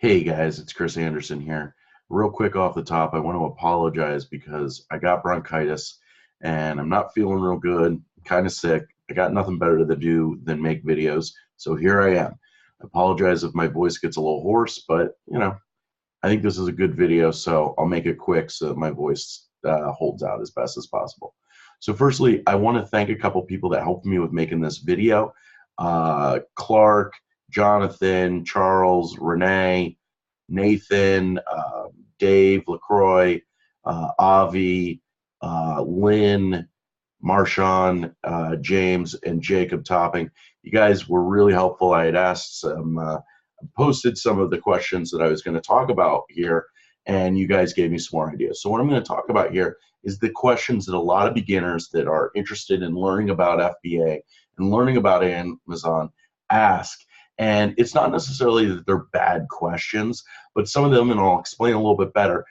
Hey guys, it's Chris Anderson here. Real quick off the top, I want to apologize because I got bronchitis and I'm not feeling real good, kind of sick. I got nothing better to do than make videos, so here I am. I apologize if my voice gets a little hoarse, but I think this is a good video, so I'll make it quick so that my voice holds out as best as possible. So firstly, I want to thank a couple people that helped me with making this video. Clark, Jonathan, Charles, Renee, Nathan, Dave, LaCroix, Avi, Lynn, Marshawn, James, and Jacob Topping. You guys were really helpful. I had asked posted some of the questions that I was going to talk about here, and you guys gave me some more ideas. So what I'm going to talk about here is the questions that a lot of beginners that are interested in learning about FBA and learning about Amazon ask. And it's not necessarily that they're bad questions, but some of them, and I'll explain a little bit better,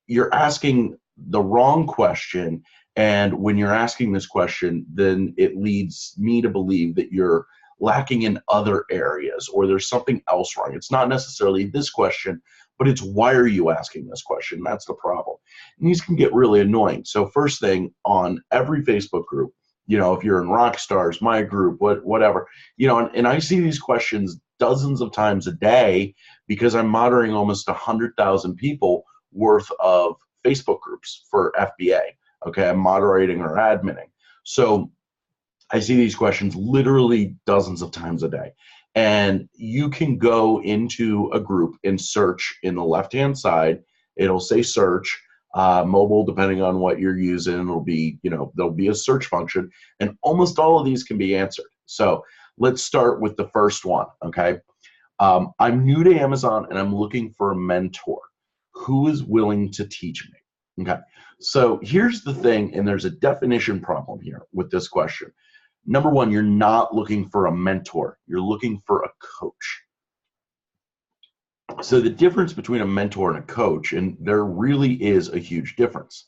you're asking the wrong question. And when you're asking this question, then it leads me to believe that you're lacking in other areas or there's something else wrong. It's not necessarily this question, but it's why are you asking this question? That's the problem. And these can get really annoying. So first thing, on every Facebook group, if you're in Rockstars, my group, whatever, and I see these questions dozens of times a day because I'm moderating almost 100,000 people worth of Facebook groups for FBA. Okay, I'm moderating or adminning. So I see these questions literally dozens of times a day. And you can go into a group and search in the left-hand side. It'll say search, mobile, depending on what you're using. It'll be, there'll be a search function. And almost all of these can be answered. So let's start with the first one, okay? I'm new to Amazon and I'm looking for a mentor. Who is willing to teach me? Okay, so here's the thing, and there's a definition problem here with this question. Number one, you're not looking for a mentor. You're looking for a coach. So the difference between a mentor and a coach, and there really is a huge difference.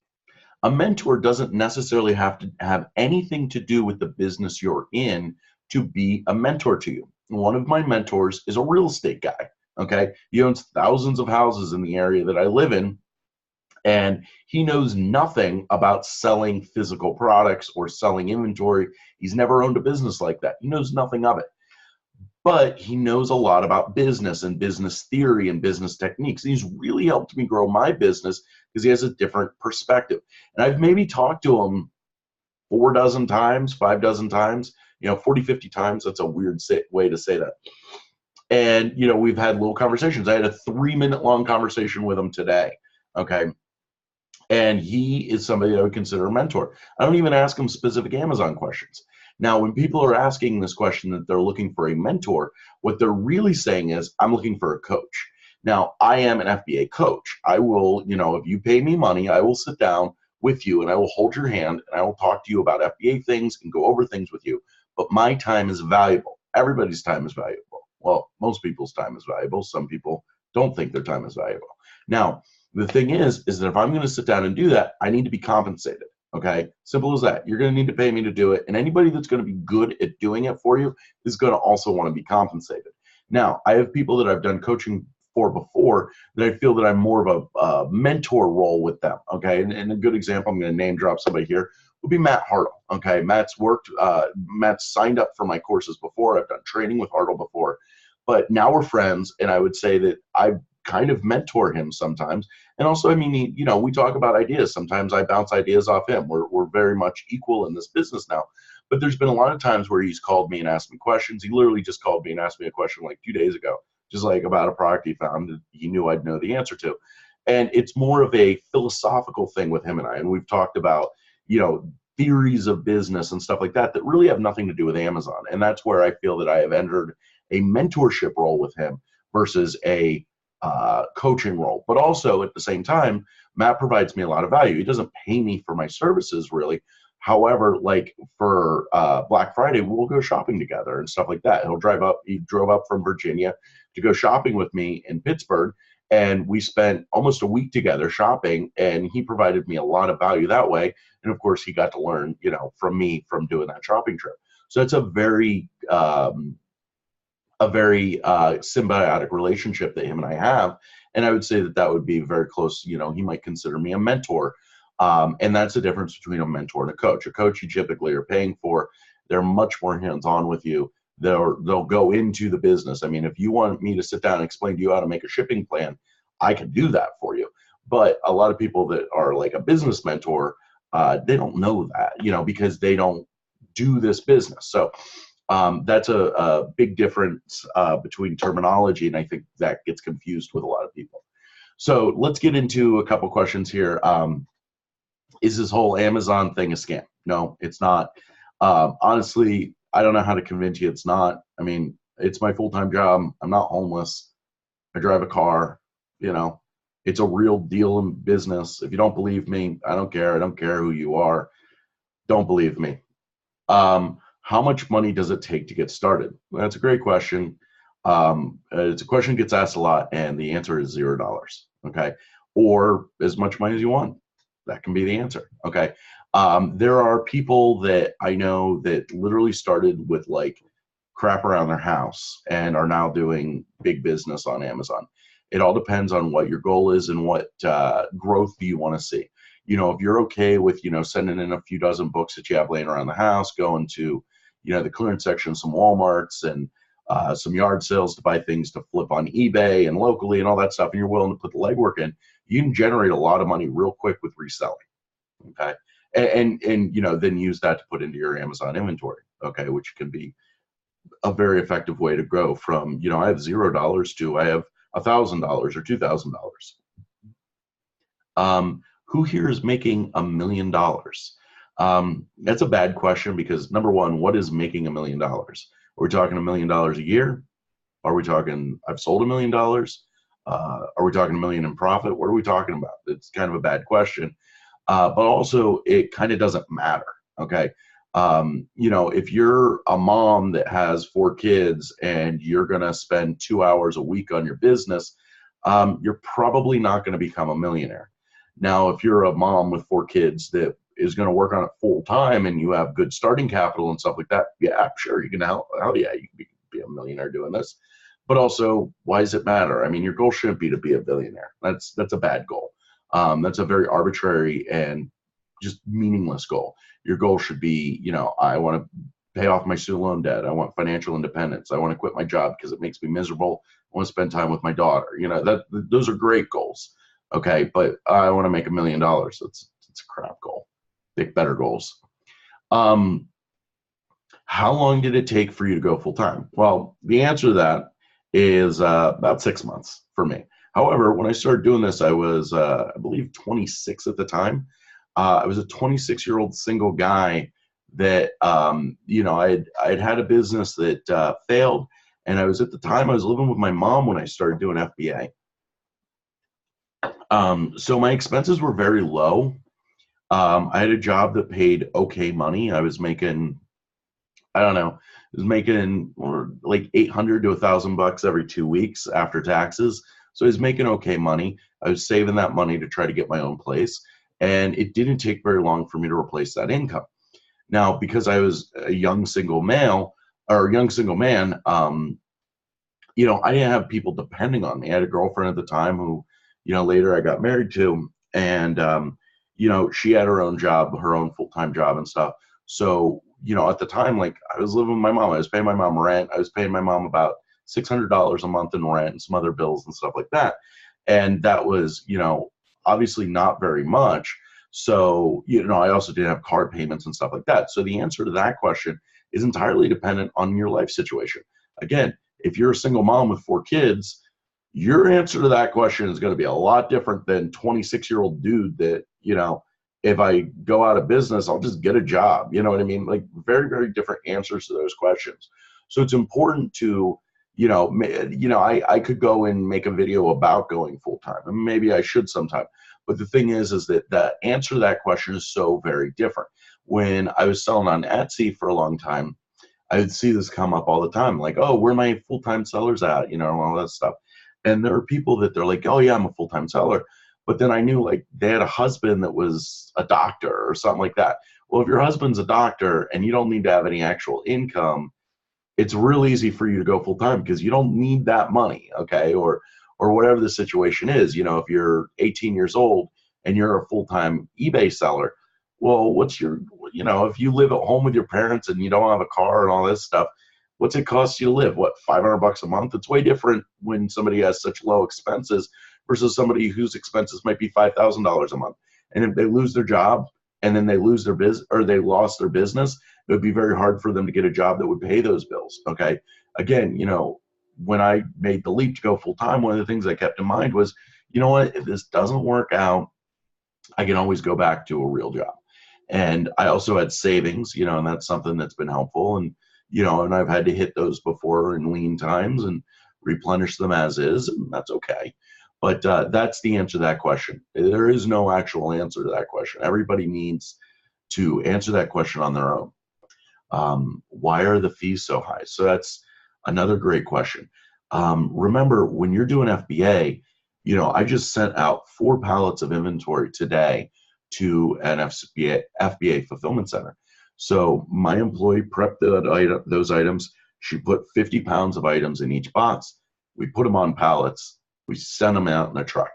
A mentor doesn't necessarily have to have anything to do with the business you're in to be a mentor to you. One of my mentors is a real estate guy, okay? He owns thousands of houses in the area that I live in, and he knows nothing about selling physical products or selling inventory. He's never owned a business like that. He knows nothing of it. But he knows a lot about business and business theory and business techniques. And he's really helped me grow my business because he has a different perspective. And I've maybe talked to him 4 dozen times, 5 dozen times, 40, 50 times. That's a weird way to say that. And, we've had little conversations. I had a 3-minute long conversation with him today, okay? And he is somebody I would consider a mentor. I don't even ask him specific Amazon questions. Now, when people are asking this question that they're looking for a mentor, what they're really saying is, I'm looking for a coach. Now, I am an FBA coach. I will, if you pay me money, I will sit down with you and I will hold your hand and I will talk to you about FBA things and go over things with you. But my time is valuable. Everybody's time is valuable. Well, most people's time is valuable. Some people don't think their time is valuable. Now, the thing is that if I'm going to sit down and do that, I need to be compensated. Okay, simple as that. You're going to need to pay me to do it, and anybody that's going to be good at doing it for you is going to also want to be compensated. Now, I have people that I've done coaching for before that I feel that I'm more of a mentor role with them. Okay, and a good example, I'm going to name drop somebody here, would be Matt Hartle. Okay, Matt's signed up for my courses before. I've done training with Hartle before, but now we're friends, and I would say that I kind of mentor him sometimes. And also, we talk about ideas. Sometimes I bounce ideas off him. We're very much equal in this business now. But there's been a lot of times where he's called me and asked me questions. He literally just called me and asked me a question like 2 days ago, just like about a product he found that he knew I'd know the answer to. And it's more of a philosophical thing with him and I. And we've talked about, theories of business and stuff like that that really have nothing to do with Amazon. And that's where I feel that I have entered a mentorship role with him versus a coaching role. But also at the same time, Matt provides me a lot of value. He doesn't pay me for my services really. However, like for Black Friday, we'll go shopping together and stuff like that. He drove up from Virginia to go shopping with me in Pittsburgh, and we spent almost a week together shopping, and he provided me a lot of value that way. And of course, he got to learn, from me from doing that shopping trip. So it's a very a very symbiotic relationship that him and I have. And I would say that that would be very close. You know, he might consider me a mentor. And that's the difference between a mentor and a coach. A coach you typically are paying for. They're much more hands-on with you. They'll go into the business. I mean, if you want me to sit down and explain to you how to make a shipping plan, I can do that for you. But a lot of people that are like a business mentor, they don't know that, you know, because they don't do this business. So that's a big difference between terminology, and I think that gets confused with a lot of people. So let's get into a couple questions here. Is this whole Amazon thing a scam? No, it's not. Honestly, I don't know how to convince you it's not. I mean, it's my full-time job. I'm not homeless. I drive a car. You know, it's a real deal in business. If you don't believe me, I don't care. I don't care who you are. Don't believe me. How much money does it take to get started? Well, that's a great question. It's a question that gets asked a lot, and the answer is $0. Okay, or as much money as you want. That can be the answer. Okay. There are people that I know that literally started with like crap around their house and are now doing big business on Amazon. It all depends on what your goal is and what growth do you want to see. You know, if you're okay with, you know, sending in a few dozen books that you have laying around the house, going to, you know, the clearance section, some Walmarts and some yard sales to buy things to flip on eBay and locally and all that stuff, and you're willing to put the legwork in, you can generate a lot of money real quick with reselling. Okay. And you know, then use that to put into your Amazon inventory. Okay. Which can be a very effective way to grow from, you know, I have $0 to I have $1,000 or $2,000. Who here is making $1 million? That's a bad question because number one, what is making $1 million? Are we talking $1 million a year? Are we talking I've sold $1 million? Are we talking $1 million in profit? What are we talking about? It's kind of a bad question. But also it kind of doesn't matter. Okay. You know, if you're a mom that has 4 kids and you're going to spend 2 hours a week on your business, you're probably not going to become a millionaire. Now, if you're a mom with 4 kids that is going to work on it full time and you have good starting capital and stuff like that, yeah, sure, you can help. Hell yeah, you can be a millionaire doing this. But also, why does it matter? I mean, your goal shouldn't be to be a billionaire. That's a bad goal. That's a very arbitrary and just meaningless goal. Your goal should be, you know, I want to pay off my student loan debt. I want financial independence. I want to quit my job because it makes me miserable. I want to spend time with my daughter. You know, those are great goals. Okay, but I want to make $1 million. It's a crap goal. Pick better goals. How long did it take for you to go full time? Well, the answer to that is about 6 months for me. However, when I started doing this, I was, I believe, 26 at the time. I was a 26-year-old single guy that, you know, I'd had a business that failed, and I was at the time I was living with my mom when I started doing FBA. So my expenses were very low. I had a job that paid okay money. I was making, I don't know, I was making like $800 to $1,000 every 2 weeks after taxes. So I was making okay money. I was saving that money to try to get my own place. And it didn't take very long for me to replace that income. Now, because I was a young single male or young single man, you know, I didn't have people depending on me. I had a girlfriend at the time who, you know, later I got married to, and, you know, she had her own job, her own full-time job and stuff. So, you know, at the time, like I was living with my mom. I was paying my mom rent. I was paying my mom about $600 a month in rent and some other bills and stuff like that. And that was, you know, obviously not very much. So, you know, I also didn't have card payments and stuff like that. So the answer to that question is entirely dependent on your life situation. Again, if you're a single mom with 4 kids, your answer to that question is going to be a lot different than 26-year-old dude that, you know, if I go out of business, I'll just get a job. You know what I mean? Like very, very different answers to those questions. So it's important to, you know, I could go and make a video about going full time, and maybe I should sometime. But the thing is that the answer to that question is so very different. When I was selling on Etsy for a long time, I would see this come up all the time, like, oh, where are my full-time sellers at? You know, all that stuff. And there are people that they're like, oh yeah, I'm a full-time seller. But then I knew like they had a husband that was a doctor or something like that. Well, if your husband's a doctor and you don't need to have any actual income, it's real easy for you to go full time because you don't need that money, okay? Or whatever the situation is. You know, if you're 18 years old and you're a full-time eBay seller, well, what's your, you know, if you live at home with your parents and you don't have a car and all this stuff, what's it cost you to live? What, $500 a month? It's way different when somebody has such low expenses versus somebody whose expenses might be $5,000 a month. And if they lose their job and then they lose their business or they lost their business, it would be very hard for them to get a job that would pay those bills. Okay. Again, you know, when I made the leap to go full time, one of the things I kept in mind was, you know what, if this doesn't work out, I can always go back to a real job. And I also had savings, you know, and that's something that's been helpful. And, you know, and I've had to hit those before in lean times and replenish them as is, and that's okay. But that's the answer to that question. There is no actual answer to that question. Everybody needs to answer that question on their own. Why are the fees so high? So that's another great question. Remember, when you're doing FBA, you know, I just sent out 4 pallets of inventory today to an FBA fulfillment center. So my employee prepped those items. She put 50 pounds of items in each box. We put them on pallets. We sent them out in a truck.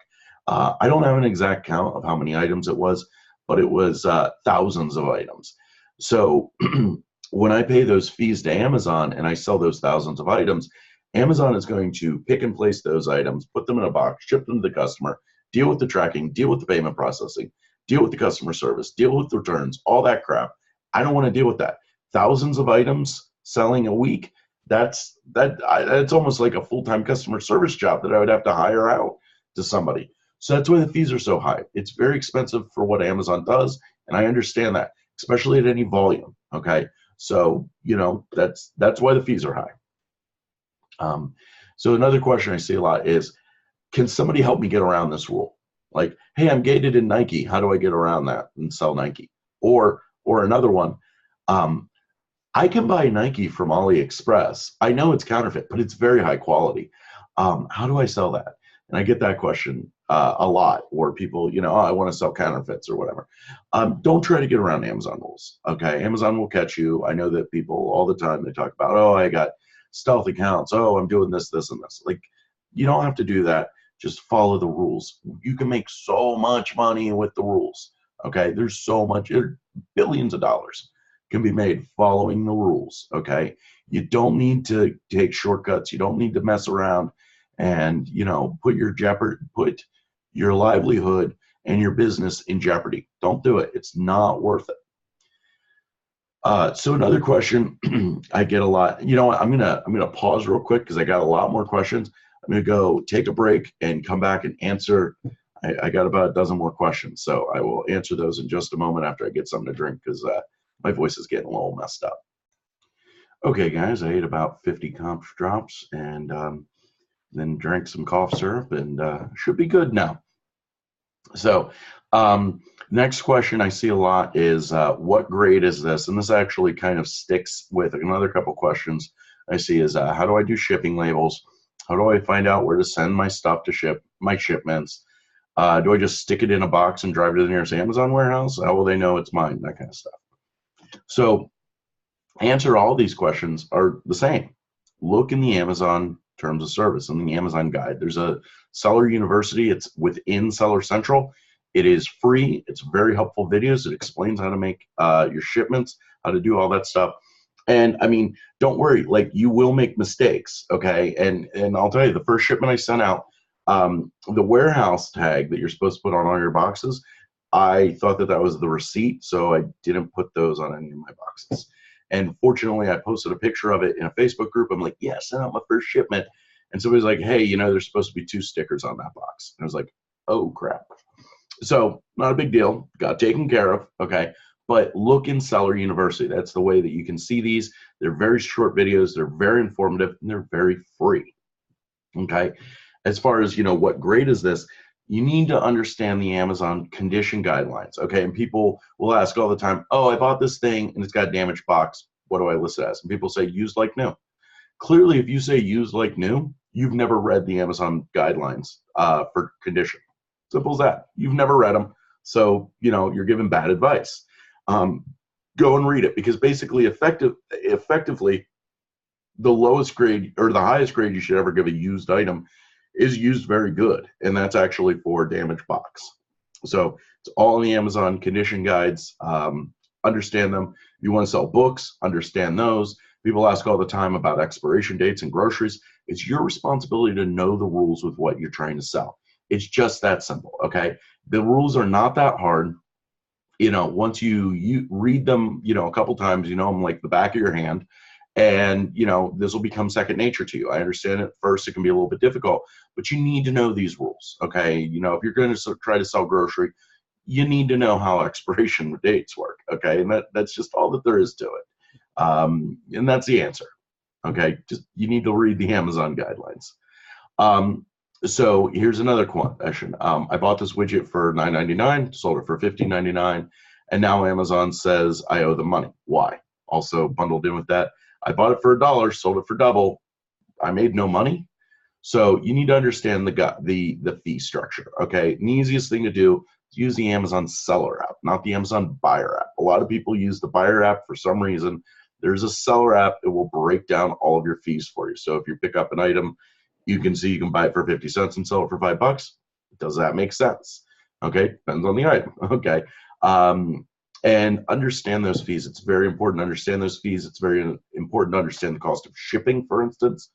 I don't have an exact count of how many items it was, but it was thousands of items. So when I pay those fees to Amazon and I sell those thousands of items, Amazon is going to pick and place those items, put them in a box, ship them to the customer, deal with the tracking, deal with the payment processing, deal with the customer service, deal with the returns, all that crap. I don't want to deal with that. Thousands of items selling a week, that's almost like a full-time customer service job that I would have to hire out to somebody. So that's why the fees are so high. It's very expensive for what Amazon does, and I understand that, especially at any volume, okay? So, you know, that's why the fees are high. So another question I see a lot is, can somebody help me get around this rule? Like, hey, I'm gated in Nike. How do I get around that and sell Nike? Or another one, I can buy Nike from AliExpress. I know it's counterfeit, but it's very high quality. How do I sell that? And I get that question a lot, where people, you know, oh, I want to sell counterfeits or whatever. Don't try to get around Amazon rules, okay? Amazon will catch you. I know that people all the time, they talk about, oh, I got stealth accounts. Oh, I'm doing this, this, and this. Like, you don't have to do that. Just follow the rules. You can make so much money with the rules, okay? There's so much, billions of dollars can be made following the rules, okay? You don't need to take shortcuts. You don't need to mess around and, you know, put your livelihood and your business in jeopardy. Don't do it. It's not worth it. So another question I get a lot, you know, I'm gonna pause real quick because I got a lot more questions. I'm gonna go take a break and come back and answer. I got about a dozen more questions, so I will answer those in just a moment after I get something to drink, because my voice is getting a little messed up. Okay, guys, I ate about 50 cough drops and then drank some cough syrup, and should be good now. So next question I see a lot is, what grade is this? And this actually kind of sticks with another couple questions I see is, how do I do shipping labels? How do I find out where to send my stuff to ship my shipments? Do I just stick it in a box and drive to the nearest Amazon warehouse? How will they know it's mine? That kind of stuff. So answer to all these questions are the same. Look in the Amazon terms of service in the Amazon guide. There's a Seller University. It's within Seller Central. It is free. It's very helpful videos. It explains how to make your shipments, how to do all that stuff. And I mean, don't worry, like, you will make mistakes, okay? And I'll tell you, the first shipment I sent out, the warehouse tag that you're supposed to put on all your boxes, I thought that was the receipt, so I didn't put those on any of my boxes. And fortunately, I posted a picture of it in a Facebook group. I'm like, yeah, I sent out my first shipment. And somebody's like, hey, you know, there's supposed to be 2 stickers on that box. And I was like, oh, crap. So not a big deal. Got taken care of, okay? But look in Seller University. That's the way that you can see these. They're very short videos. They're very informative, and they're very free, okay? As far as, you know, what grade is this, you need to understand the Amazon condition guidelines, okay? And people will ask all the time, oh, I bought this thing and it's got a damaged box. What do I list it as? And people say used like new. Clearly, if you say used like new, you've never read the Amazon guidelines for condition. Simple as that. You've never read them, so, you know, you're giving bad advice. Go and read it, because basically, effectively, the lowest grade or the highest grade you should ever give a used item is used very good, and that's actually for damaged box. So it's all in the Amazon condition guides. Understand them. If you want to sell books, understand those. People ask all the time about expiration dates and groceries. It's your responsibility to know the rules with what you're trying to sell. It's just that simple, okay? The rules are not that hard. Once you read them, a couple times, you know them like the back of your hand, and this will become second nature to you. I understand at first it can be a little bit difficult, but you need to know these rules, okay? If you're going to try to sell grocery, you need to know how expiration dates work, okay? And that's just all that there is to it. And that's the answer, okay? Just you need to read the Amazon guidelines. So here's another question. I bought this widget for $9.99, sold it for $15.99, and now Amazon says I owe them money. Why? Also bundled in with that, I bought it for $1, sold it for double. I made no money. So you need to understand the fee structure, okay? And the easiest thing to do is use the Amazon seller app, not the Amazon buyer app. A lot of people use the buyer app for some reason. There's a seller app that will break down all of your fees for you. So if you pick up an item, you can see you can buy it for 50 cents and sell it for $5. Does that make sense? Okay, depends on the item. Okay, and understand those fees. It's very important to understand those fees. It's very important to understand the cost of shipping, for instance.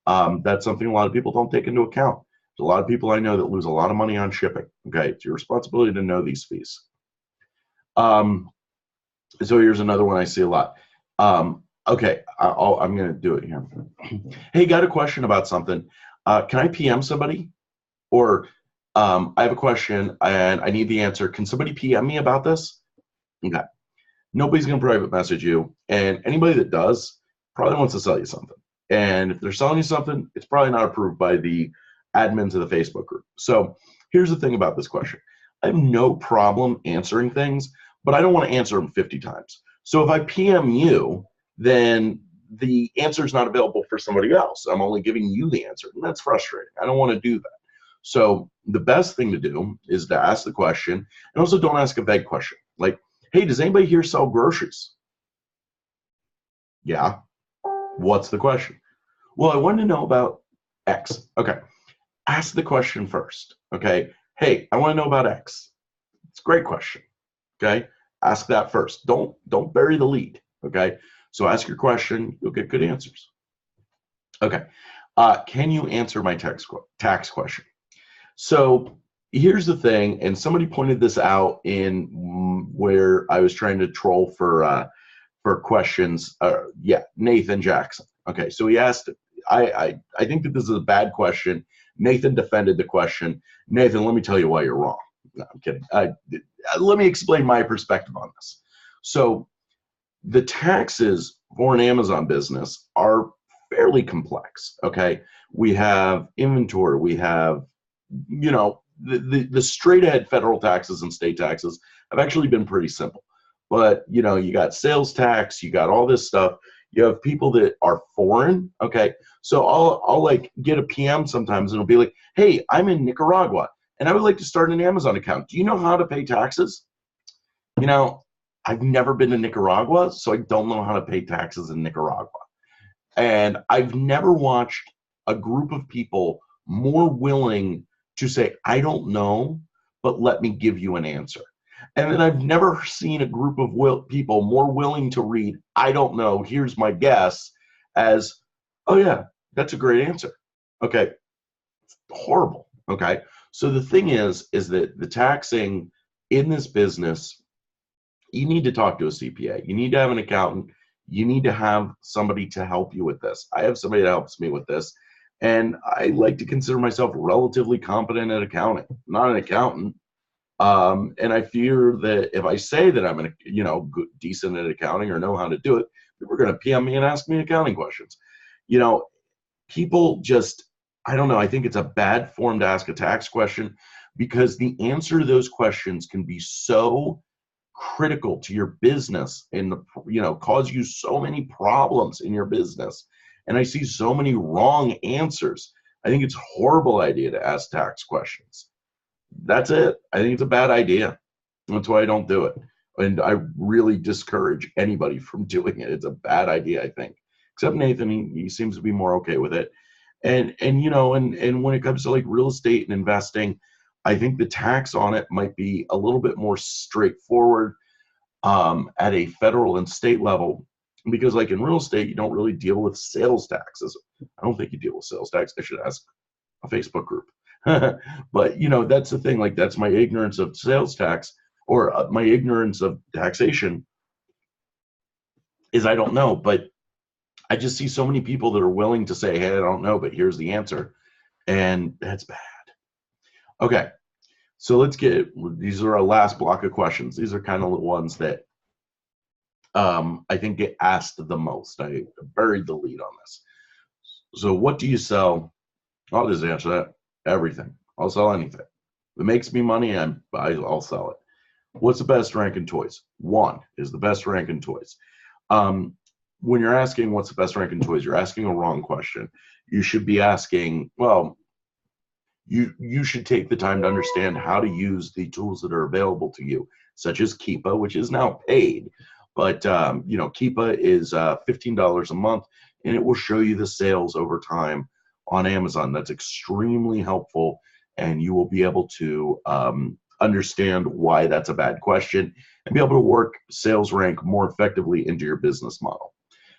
That's something a lot of people don't take into account. There's a lot of people I know that lose a lot of money on shipping. Okay, it's your responsibility to know these fees. So here's another one I see a lot. Okay, I'm going to do it here. Hey, got a question about something. Can I PM somebody? Or I have a question and I need the answer. Can somebody PM me about this? Okay. Nobody's going to private message you. And anybody that does probably wants to sell you something. And if they're selling you something, it's probably not approved by the admins of the Facebook group. So here's the thing about this question. I have no problem answering things, but I don't want to answer them 50 times. So if I PM you, then the answer is not available for somebody else. I'm only giving you the answer, and that's frustrating. I don't want to do that. So the best thing to do is to ask the question, and also don't ask a vague question. Like, hey, does anybody here sell groceries? Yeah. What's the question? Well, I want to know about X. Okay. Ask the question first. Okay. Hey, I want to know about X. It's a great question. Okay. Ask that first. Don't bury the lead. Okay. So ask your question. You'll get good answers. Okay. Can you answer my tax question? So here's the thing, and somebody pointed this out in where I was trying to troll for questions. Yeah, Nathan Jackson. Okay, so he asked. I think that this is a bad question. Nathan defended the question. Nathan, let me tell you why you're wrong. No, I'm kidding. Let me explain my perspective on this. So the taxes for an Amazon business are fairly complex. Okay, we have inventory. We have, the straight ahead federal taxes and state taxes have actually been pretty simple. But you got sales tax, you got all this stuff. You have people that are foreign. Okay, so I'll like get a PM sometimes, and it'll be like, hey, I'm in Nicaragua, and I would like to start an Amazon account. Do you know how to pay taxes? I've never been to Nicaragua, so I don't know how to pay taxes in Nicaragua. And I've never watched a group of people more willing to say, I don't know, but let me give you an answer. And then I've never seen a group of people more willing to read, I don't know, here's my guess, as, oh yeah, that's a great answer. Okay, it's horrible. Okay, so the thing is that the taxing in this business, you need to talk to a CPA. You need to have an accountant. You need to have somebody to help you with this. I have somebody that helps me with this, and I like to consider myself relatively competent at accounting. I'm not an accountant, and I fear that if I say that I'm decent at accounting or know how to do it, people are going to PM me and ask me accounting questions. People just, I don't know. I think it's a bad form to ask a tax question because the answer to those questions can be so critical to your business and cause you so many problems in your business. And I see so many wrong answers. I think it's a horrible idea to ask tax questions. That's it. I think it's a bad idea. That's why I don't do it. And I really discourage anybody from doing it. It's a bad idea, I think. except Nathan, he seems to be more okay with it. And you know, and when it comes to like real estate and investing, I think the tax on it might be a little bit more straightforward at a federal and state level, because like in real estate, you don't really deal with sales taxes. I don't think you deal with sales tax. I should ask a Facebook group. But you know, that's the thing. Like that's my ignorance of sales tax, or my ignorance of taxation, is I don't know. But I just see so many people that are willing to say, hey, I don't know, but here's the answer. And that's bad. Okay. So let's get, these are our last block of questions. These are kind of the ones that I think get asked the most. I buried the lead on this. So what do you sell? I'll just answer that. Everything. I'll sell anything. If it makes me money, I'll sell it. What's the best rank in toys? One is the best rank in toys. When you're asking what's the best rank in toys, you're asking a wrong question. You should be asking, well, you should take the time to understand how to use the tools that are available to you, such as Keepa, which is now paid. But you know, Keepa is $15 a month, and it will show you the sales over time on Amazon. That's extremely helpful, and you will be able to understand why that's a bad question and be able to work sales rank more effectively into your business model.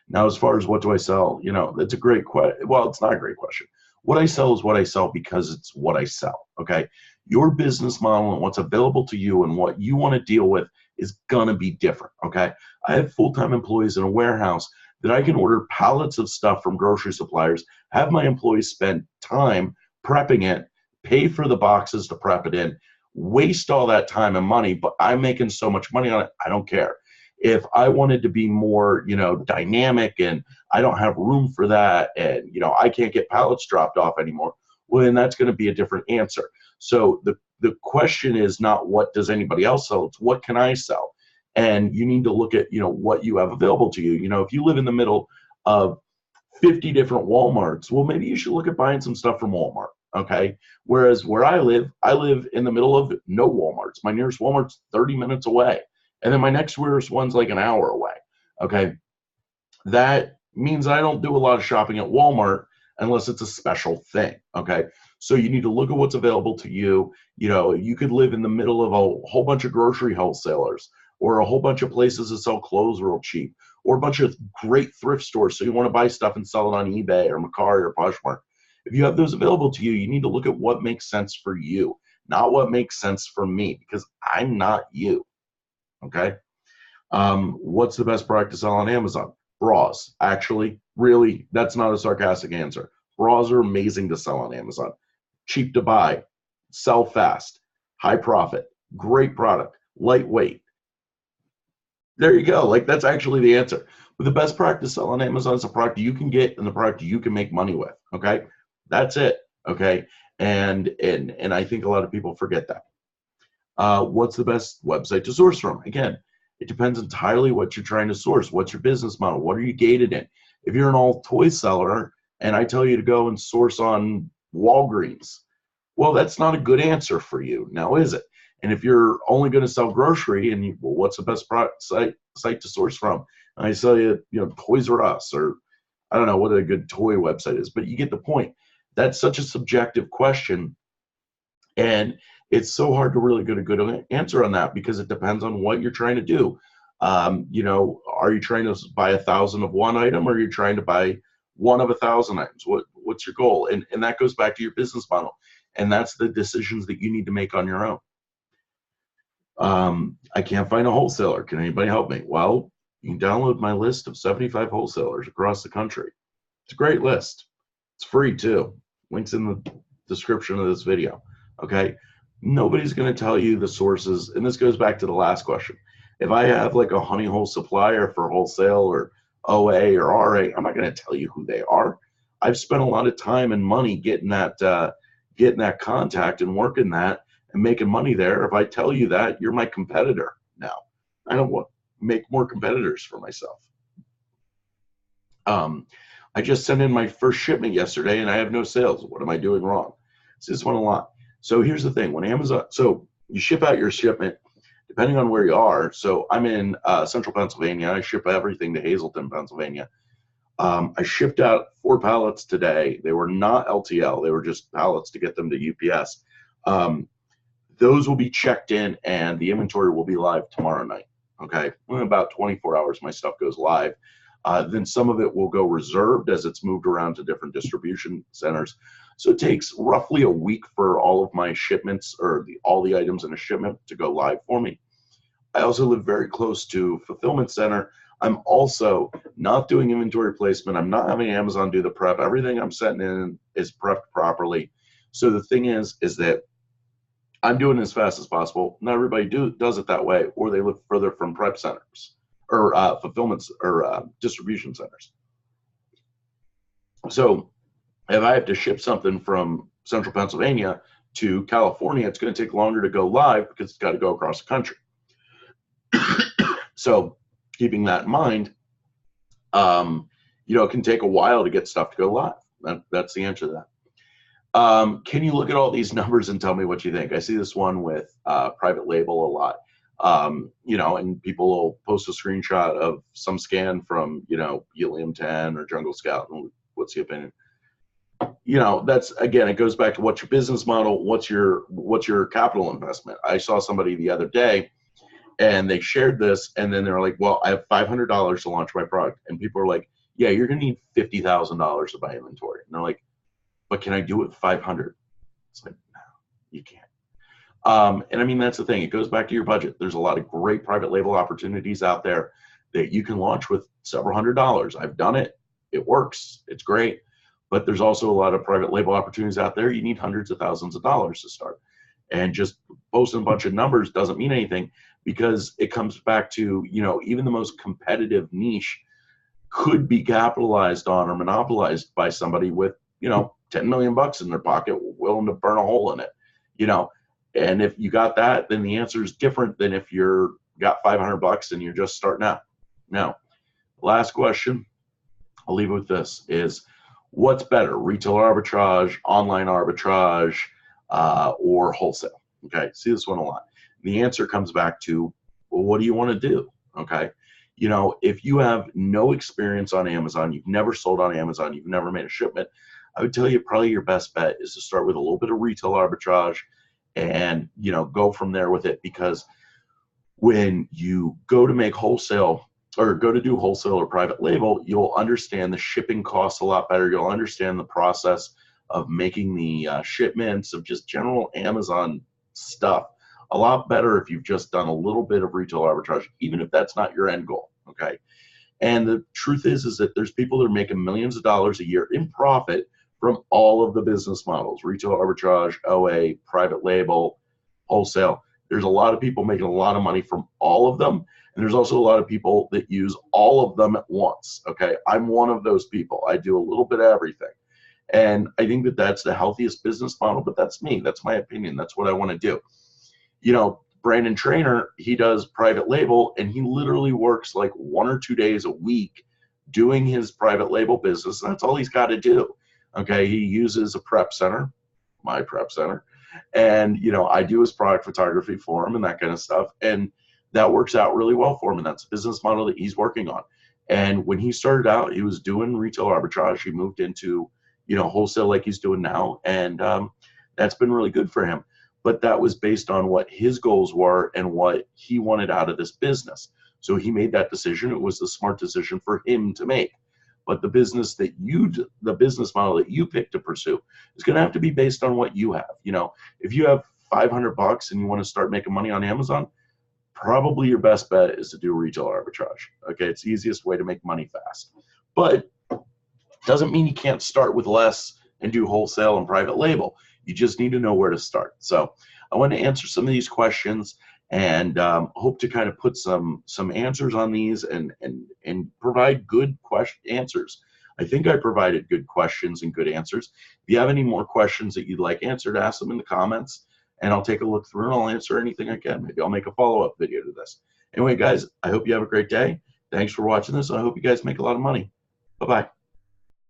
Now, as far as what do I sell, you know, that's a great question. Well, it's not a great question. What I sell is what I sell because it's what I sell, okay? Your business model and what's available to you and what you want to deal with is gonna be different, okay? I have full-time employees in a warehouse that I can order pallets of stuff from grocery suppliers, have my employees spend time prepping it, pay for the boxes to prep it in, waste all that time and money, but I'm making so much money on it, I don't care. If I wanted to be more, you know, dynamic and I don't have room for that, and, you know, I can't get pallets dropped off anymore, well, then that's going to be a different answer. So the question is not what does anybody else sell, it's what can I sell? And you need to look at, you know, what you have available to you. You know, if you live in the middle of 50 different Walmarts, well, maybe you should look at buying some stuff from Walmart, okay? Whereas where I live in the middle of no Walmarts. My nearest Walmart's 30 minutes away. And then my next nearest one's like an hour away, okay? That means I don't do a lot of shopping at Walmart unless it's a special thing, okay? So you need to look at what's available to you. You know, you could live in the middle of a whole bunch of grocery wholesalers, or a whole bunch of places that sell clothes real cheap, or a bunch of great thrift stores. So you want to buy stuff and sell it on eBay or Mercari or Poshmark. If you have those available to you, you need to look at what makes sense for you, not what makes sense for me, because I'm not you. Okay. What's the best product to sell on Amazon? Bras. Actually, really, that's not a sarcastic answer. Bras are amazing to sell on Amazon. Cheap to buy, sell fast, high profit, great product, lightweight. There you go. Like, that's actually the answer. But the best product to sell on Amazon is a product you can get and the product you can make money with. Okay. That's it. Okay. And I think a lot of people forget that. What's the best website to source from? Again, it depends entirely what you're trying to source. What's your business model? What are you gated in? If you're an all toy seller and I tell you to go and source on Walgreens, well, that's not a good answer for you now, is it? And if you're only going to sell grocery and well, what's the best product site to source from? And I tell you, you know, Toys R Us, or I don't know what a good toy website is, but you get the point. That's such a subjective question. And it's so hard to really get a good answer on that because it depends on what you're trying to do. You know, are you trying to buy 1,000 of one item, or are you trying to buy one of 1,000 items? What's your goal? And that goes back to your business model. And that's the decisions that you need to make on your own. I can't find a wholesaler. Can anybody help me? Well, you can download my list of 75 wholesalers across the country. It's a great list. It's free too. Links in the description of this video. Okay. Nobody's going to tell you the sources. And this goes back to the last question. If I have like a honey hole supplier for wholesale or OA or RA, I'm not going to tell you who they are. I've spent a lot of time and money getting that contact and working that and making money there. If I tell you that, you're my competitor now. I don't want to make more competitors for myself. I just sent in my first shipment yesterday and I have no sales. What am I doing wrong? This one a lot. So here's the thing. When Amazon, so you ship out your shipment, depending on where you are. So I'm in central Pennsylvania. I ship everything to Hazleton, Pennsylvania. I shipped out 4 pallets today. They were not LTL. They were just pallets to get them to UPS. Those will be checked in and the inventory will be live tomorrow night. Okay. In about 24 hours, my stuff goes live. Then some of it will go reserved as it's moved around to different distribution centers. So it takes roughly a week for all of my shipments or all the items in a shipment to go live for me. I also live very close to fulfillment center. I'm also not doing inventory placement. I'm not having Amazon do the prep. Everything I'm setting in is prepped properly. So the thing is that I'm doing it as fast as possible. Not everybody does it that way, or they live further from prep centers or fulfillments or distribution centers. So if I have to ship something from central Pennsylvania to California, it's going to take longer to go live because it's got to go across the country. So keeping that in mind, it can take a while to get stuff to go live. That's the answer to that. Can you look at all these numbers and tell me what you think? I see this one with private label a lot. And people will post a screenshot of some scan from, Helium 10 or Jungle Scout, and what's the opinion? That's, again, it goes back to what's your business model, what's your capital investment. I saw somebody the other day and they shared this, and then they're like, well, I have $500 to launch my product. And people are like, yeah, you're going to need $50,000 to buy inventory. And they're like, but can I do it with 500? It's like, no, you can't. And I mean, that's the thing. It goes back to your budget. There's a lot of great private label opportunities out there that you can launch with several $100s. I've done it. It works. It's great. But there's also a lot of private label opportunities out there. You need hundreds of thousands of dollars to start. And just posting a bunch of numbers doesn't mean anything, because it comes back to, even the most competitive niche could be capitalized on or monopolized by somebody with, 10 million bucks in their pocket, willing to burn a hole in it, and if you got that, then the answer is different than if you're got 500 bucks and you're just starting out. Now, last question, I'll leave it with this, is what's better, retail arbitrage, online arbitrage, or wholesale? Okay, see this one a lot. The answer comes back to, well, what do you want to do? Okay, if you have no experience on Amazon, you've never sold on Amazon, you've never made a shipment, I would tell you probably your best bet is to start with a little bit of retail arbitrage and, go from there with it. Because when you go to make wholesale or go to do wholesale or private label, you'll understand the shipping costs a lot better. You'll understand the process of making the shipments, of just general Amazon stuff a lot better if you've just done a little bit of retail arbitrage, even if that's not your end goal. Okay. And the truth is that there's people that are making millions of dollars a year in profit from all of the business models: retail arbitrage, OA, private label, wholesale. There's a lot of people making a lot of money from all of them. And there's also a lot of people that use all of them at once. Okay. I'm one of those people. I do a little bit of everything. And I think that that's the healthiest business model, but that's me. That's my opinion. That's what I want to do. Brandon Trainer, he does private label, and he literally works like 1 or 2 days a week doing his private label business. That's all he's got to do. Okay. He uses a prep center, my prep center. And, I do his product photography for him and that kind of stuff. And that works out really well for him. And that's a business model that he's working on. And when he started out, he was doing retail arbitrage. He moved into, wholesale like he's doing now. And that's been really good for him. But that was based on what his goals were and what he wanted out of this business. So he made that decision. It was the smart decision for him to make. But the business model that you pick to pursue is going to have to be based on what you have. If you have $500 and you want to start making money on Amazon, probably your best bet is to do retail arbitrage. Okay, it's the easiest way to make money fast. But doesn't mean you can't start with less and do wholesale and private label. You just need to know where to start. So I want to answer some of these questions and hope to kind of put some answers on these and provide good answers. I think I provided good questions and good answers. If you have any more questions that you'd like answered, ask them in the comments, and I'll take a look through and I'll answer anything I can. Maybe I'll make a follow-up video to this. Anyway, guys, I hope you have a great day. Thanks for watching this. I hope you guys make a lot of money. Bye-bye.